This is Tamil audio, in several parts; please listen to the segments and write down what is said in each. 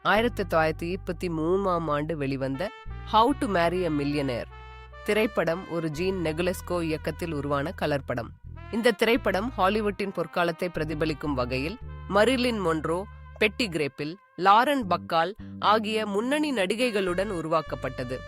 1923 வெளிவந்த how to marry a millionaire திரைப்படம் ஒரு ஜீன் நெகுலெஸ்கோ இயக்கத்தில் உருவான கலர் படம். இந்த திரைப்படம் ஹாலிவுட்டின் பொற்காலத்தை பிரதிபலிக்கும் வகையில் மரிலின் மொன்ரோ, பெட்டி கிரேப்பில், லாரன் பக்கால் ஆகிய முன்னணி நடிகைகளுடன் உருவாக்கப்பட்டது.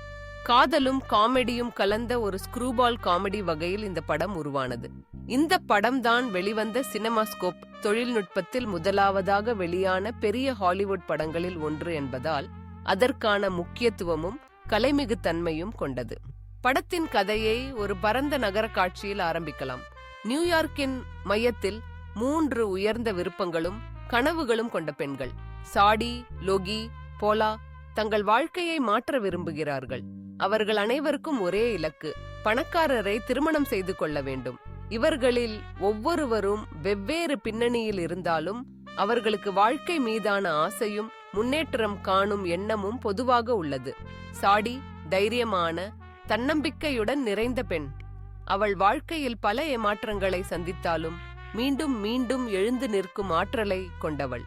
காதலும் காமெடியும் கலந்த ஒரு ஸ்க்ரூபால் காமெடி வகையில் இந்த படம் உருவானது. இந்த படம்தான் வெளிவந்த சினமாஸ்கோப் தொழில்நுட்பத்தில் முதலாவதாக வெளியான பெரிய ஹாலிவுட் படங்களில் ஒன்று என்பதால் அதற்கான முக்கியத்துவமும் கலைமிகு தன்மையும் கொண்டது. படத்தின் கதையை ஒரு பரந்த நகர காட்சியில் ஆரம்பிக்கலாம். நியூயார்க்கின் மையத்தில் 3 உயர்ந்த விருப்பங்களும் கனவுகளும் கொண்ட பெண்கள், சாடி, லோகி, போலா, தங்கள் வாழ்க்கையை மாற்ற விரும்புகிறார்கள். அவர்கள் அனைவருக்கும் ஒரே இலக்கு, பணக்காரரை திருமணம் செய்து கொள்ள வேண்டும். இவர்களில் ஒவ்வொருவரும் வெவ்வேறு பின்னணியில் இருந்தாலும் அவர்களுக்கு வாழ்க்கை மீதான ஆசையும் முன்னேற்றம் காணும் எண்ணமும் பொதுவாக உள்ளது. சாடி தைரியமான, தன்னம்பிக்கையுடன் நிறைந்த பெண். அவள் வாழ்க்கையில் பல ஏமாற்றங்களை சந்தித்தாலும் மீண்டும் மீண்டும் எழுந்து நிற்கும் ஆற்றலை கொண்டவள்.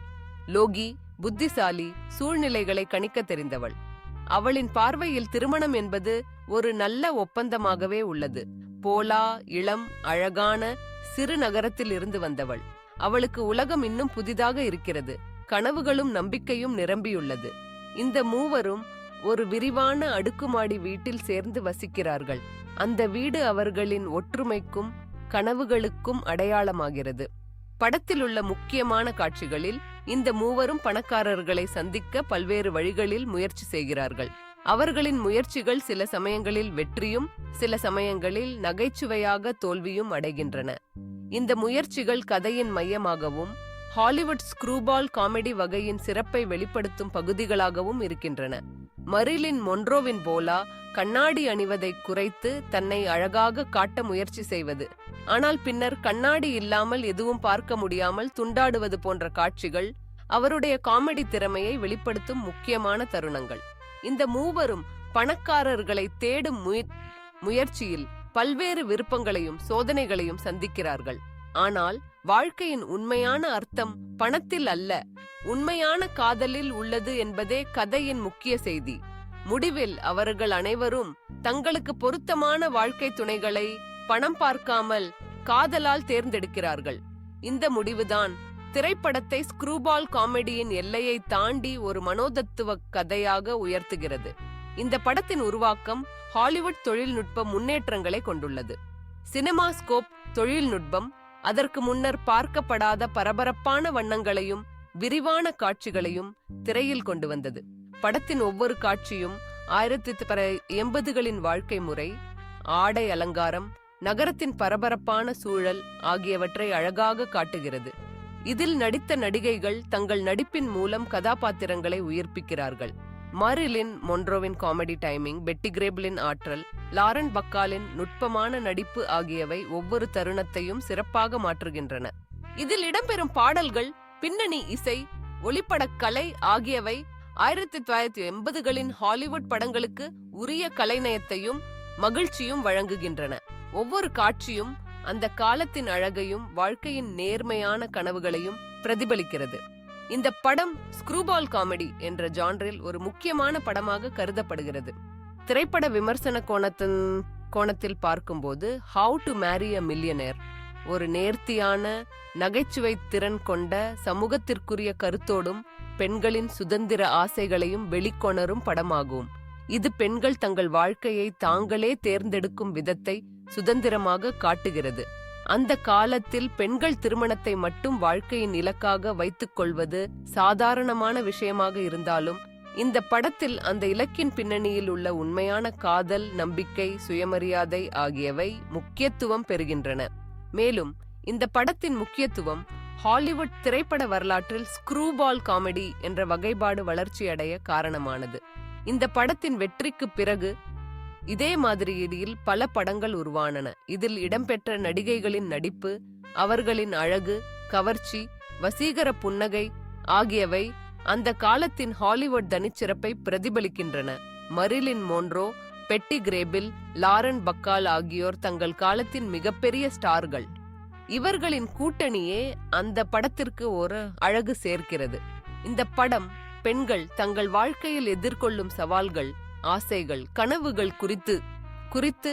லோகி புத்திசாலி, சூழ்நிலைகளை கணிக்க தெரிந்தவள். அவளின் பார்வையில் திருமணம் என்பது ஒரு நல்ல ஒப்பந்தமாகவே உள்ளது. போலா இளம், அழகான சிறு நகரத்தில் இருந்து வந்தவள். அவளுக்கு உலகம் இன்னும் புதிதாக இருக்கிறது. கனவுகளும் நம்பிக்கையும் நிரம்பியுள்ளது. இந்த மூவரும் ஒரு விரிவான அடுக்குமாடி வீட்டில் சேர்ந்து வசிக்கிறார்கள். அந்த வீடு அவர்களின் ஒற்றுமைக்கும் கனவுகளுக்கும் அடையாளமாகிறது. படத்தில் உள்ள முக்கியமான காட்சிகளில் இந்த மூவரும் பணக்காரர்களை சந்திக்க பல்வேறு வழிகளில் முயற்சி செய்கிறார்கள். அவர்களின் முயற்சிகள் சில சமயங்களில் வெற்றியும் சில சமயங்களில் நகைச்சுவையாக தோல்வியும் அடைகின்றன. இந்த முயற்சிகள் கதையின் மையமாகவும் ஹாலிவுட் ஸ்க்ரூபால் காமெடி வகையின் சிறப்பை வெளிப்படுத்தும் பகுதிகளாகவும் இருக்கின்றன. மரிலின் மொன்ரோவின் போலா கண்ணாடி அணிவதை குறைத்து தன்னை அழகாக காட்ட முயற்சி செய்வது, ஆனால் பின்னர் கண்ணாடி இல்லாமல் எதுவும் பார்க்க முடியாமல் துண்டாடுவது போன்ற காட்சிகள் அவருடைய காமெடி திறமையை வெளிப்படுத்தும் முக்கியமான தருணங்கள். இந்த மூவரும் பணக்காரர்களை தேடும் முயற்சியில் பல்வேறு விருப்பங்களையும் சோதனைகளையும் சந்திக்கிறார்கள். ஆனால் வாழ்க்கையின் உண்மையான அர்த்தம் பணத்தில் அல்ல, உண்மையான காதலில் உள்ளது என்பதே கதையின் முக்கிய செய்தி. முடிவில் அவர்கள் அனைவரும் தங்களுக்கு பொருத்தமான வாழ்க்கை துணைகளை பணம் பார்க்காமல் காதலால் தேர்ந்தெடுக்கிறார்கள். இந்த முடிவுதான் திரைப்படத்தை ஸ்க்ரூபால் காமெடியின் எல்லையை தாண்டி ஒரு மனோதத்துவ கதையாக உயர்த்துகிறது. இந்த படத்தின் உருவாக்கம் ஹாலிவுட் தொழில்நுட்ப முன்னேற்றங்களை கொண்டுள்ளது. சினமாஸ்கோப் தொழில்நுட்பம் அதற்கு முன்னர் பார்க்கப்படாத பரபரப்பான வண்ணங்களையும் விரிவான காட்சிகளையும் திரையில் கொண்டு வந்தது. படத்தின் ஒவ்வொரு காட்சியும் 1980களின் வாழ்க்கை முறை, ஆடை அலங்காரம், நகரத்தின் பரபரப்பான சூழல் ஆகியவற்றை அழகாக காட்டுகிறது. இதில் நடித்த நடிகைகள் தங்கள் நடிப்பின் மூலம் கதாபாத்திரங்களை உயிர்ப்பிக்கிறார்கள். மரிலின் மொன்ரோவின் காமெடி டைமிங், பெட்டி கிரேபிளின் ஆற்றல், லாரன் பக்காலின் நுட்பமான நடிப்பு ஆகியவை ஒவ்வொரு தருணத்தையும் சிறப்பாக மாற்றுகின்றன. இதில் இடம்பெறும் பாடல்கள், பின்னணி இசை, ஒளிப்படக் கலை ஆகியவை 1980களின் ஹாலிவுட் படங்களுக்கு உரிய கலைநயத்தையும் மகிழ்ச்சியும் வழங்குகின்றன. ஒவ்வொரு காட்சியும் அந்த காலத்தின் அழகையும் வாழ்க்கையின் நேர்மையான கனவுகளையும் பிரதிபலிக்கிறது. இந்த படம் ஸ்க்ரூபால் காமெடி என்ற ஜான்ரில் ஒரு முக்கியமான படமாக கருதப்படுகிறது. திரைப்பட விமர்சன கோணத்தில் பார்க்கும்போது how to marry a millionaire ஒரு நேர்த்தியான, நகைச்சுவை திறன் கொண்ட, சமூகத்திற்குரிய கருத்தோடும் பெண்களின் சுதந்திர ஆசைகளையும் வெளிக்கொணரும் படமாகும். இது பெண்கள் தங்கள் வாழ்க்கையை தாங்களே தேர்ந்தெடுக்கும் விதத்தை சுதந்திரமாக காட்டுகிறது. அந்த காலத்தில் பெண்கள் திருமணத்தை மட்டும் வாழ்க்கையின் இலக்காக வைத்துக் கொள்வது சாதாரணமான விஷயமாக இருந்தாலும் இந்த படத்தில் அந்த இலக்கின் பின்னணியில் உள்ள உண்மையான காதல், நம்பிக்கை, சுயமரியாதை ஆகியவை முக்கியத்துவம் பெறுகின்றன. மேலும் இந்த படத்தின் முக்கியத்துவம் ஹாலிவுட் திரைப்பட வரலாற்றில் ஸ்க்ரூபால் காமெடி என்ற வகைப்பாடு வளர்ச்சியடைய காரணமானது. இந்த படத்தின் வெற்றிக்கு பிறகு இதே மாதிரியில் பல படங்கள் உருவானன. இதில் இடம்பெற்ற நடிகைகளின் நடிப்பு, அவர்களின் அழகு, கவர்ச்சி, வசீகர புன்னகை ஆகியவை அந்த காலத்தின் ஹாலிவுட் தனிச்சிறப்பை பிரதிபலிக்கின்றன. மரிலின் மொன்ரோ, பெட்டி கிரேபில், லாரன் பக்கால் ஆகியோர் தங்கள் காலத்தின் மிகப்பெரிய ஸ்டார்கள். இவர்களின் கூட்டணியே அந்த படத்திற்கு ஒரு அழகு சேர்க்கிறது. இந்த படம் பெண்கள் தங்கள் வாழ்க்கையில் எதிர்கொள்ளும் சவால்கள், ஆசைகள், கனவுகள் குறித்து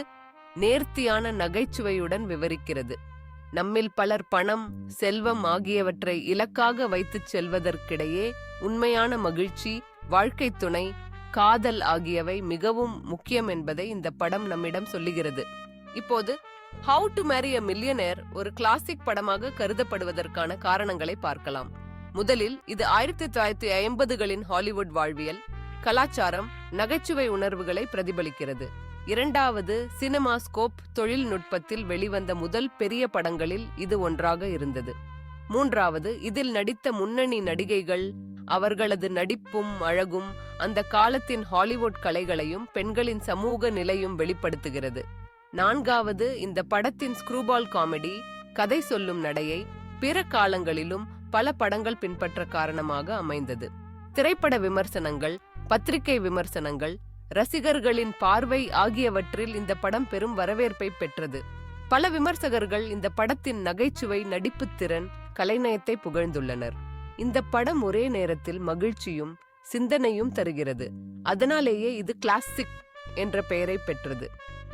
நேர்த்தியான நகைச்சுவையுடன் விவரிக்கிறது. நம்மில் பலர் பணம், செல்வம் ஆகியவற்றை இலக்காக வைத்துச் செல்வதற்கிடையே உண்மையான மகிழ்ச்சி, வாழ்க்கை துணை, காதல் ஆகியவை மிகவும் முக்கியம் என்பதை இந்த படம் நம்மிடம் சொல்லுகிறது. இப்போது how to marry a millionaire ஒரு கிளாசிக் படமாக கருதப்படுவதற்கான காரணங்களை பார்க்கலாம். முதலில் இது 1950களின் ஹாலிவுட் வாழ்வியல், கலாச்சாரம், நகைச்சுவை உணர்வுகளை பிரதிபலிக்கிறது. இரண்டாவது, சினிமாஸ்கோப் தொழில்நுட்பத்தில் வெளிவந்த முதல் பெரிய படங்களில் இது ஒன்றாக இருந்தது. மூன்றாவது, இதில் நடித்த முன்னணி நடிகைகள், அவர்களது நடிப்பும் அழகும் அந்த காலத்தின் ஹாலிவுட் கலைகளையும் பெண்களின் சமூக நிலையும் வெளிப்படுத்துகிறது. நான்காவது, இந்த படத்தின் ஸ்க்ரூபால் காமெடி, கதை சொல்லும் நடையை பிற காலங்களிலும் பல படங்கள் பின்பற்ற காரணமாக அமைந்தது. திரைப்பட விமர்சனங்கள், பத்திரிகை விமர்சனங்கள், ரசிகர்களின் பார்வை ஆகியவற்றில் இந்த படம் பெரும் வரவேற்பை பெற்றது. பல விமர்சகர்கள் இந்த படத்தின் நகைச்சுவை, நடிப்புத்திறன், கலைநயத்தை புகழ்ந்துள்ளனர். இந்த படம் ஒரே நேரத்தில் மகிழ்ச்சியும் சிந்தனையும் தருகிறது. அதனாலேயே இது கிளாசிக் என்ற பெயரை பெற்றது.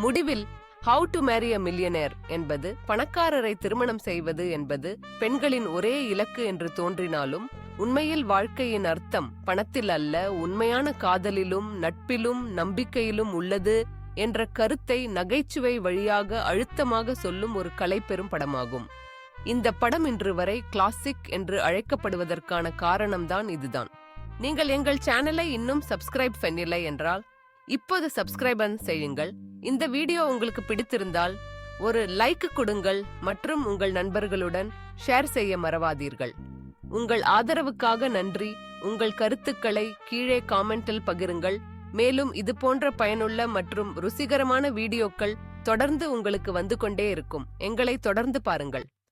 முடிவில் how to marry a millionaire என்பது பணக்காரரை திருமணம் செய்வது என்பது பெண்களின் ஒரே இலக்கு என்று தோன்றினாலும் உண்மையில் வாழ்க்கையின் அர்த்தம் பணத்தில் அல்ல, உண்மையான காதலிலும் நட்பிலும் நம்பிக்கையிலும் உள்ளது என்ற கருத்தை நகைச்சுவை வழியாக அழுத்தமாக சொல்லும் ஒரு கலைப்பெறும் படமாகும். இந்த படம் இன்று வரை கிளாசிக் என்று அழைக்கப்படுவதற்கான காரணம்தான் இதுதான். நீங்கள் எங்கள் சேனலை இன்னும் சப்ஸ்கிரைப் பண்ணவில்லை என்றால் இப்போது சப்ஸ்கிரைப் செய்யுங்கள். இந்த வீடியோ உங்களுக்கு பிடித்திருந்தால் ஒரு லைக் கொடுங்கள் மற்றும் உங்கள் நண்பர்களுடன் ஷேர் செய்ய மறவாதீர்கள். உங்கள் ஆதரவுக்காக நன்றி. உங்கள் கருத்துக்களை கீழே காமெண்டில் பகிருங்கள். மேலும் இது போன்ற பயனுள்ள மற்றும் ருசிகரமான வீடியோக்கள் தொடர்ந்து உங்களுக்கு வந்து கொண்டே இருக்கும். எங்களை தொடர்ந்து பாருங்கள்.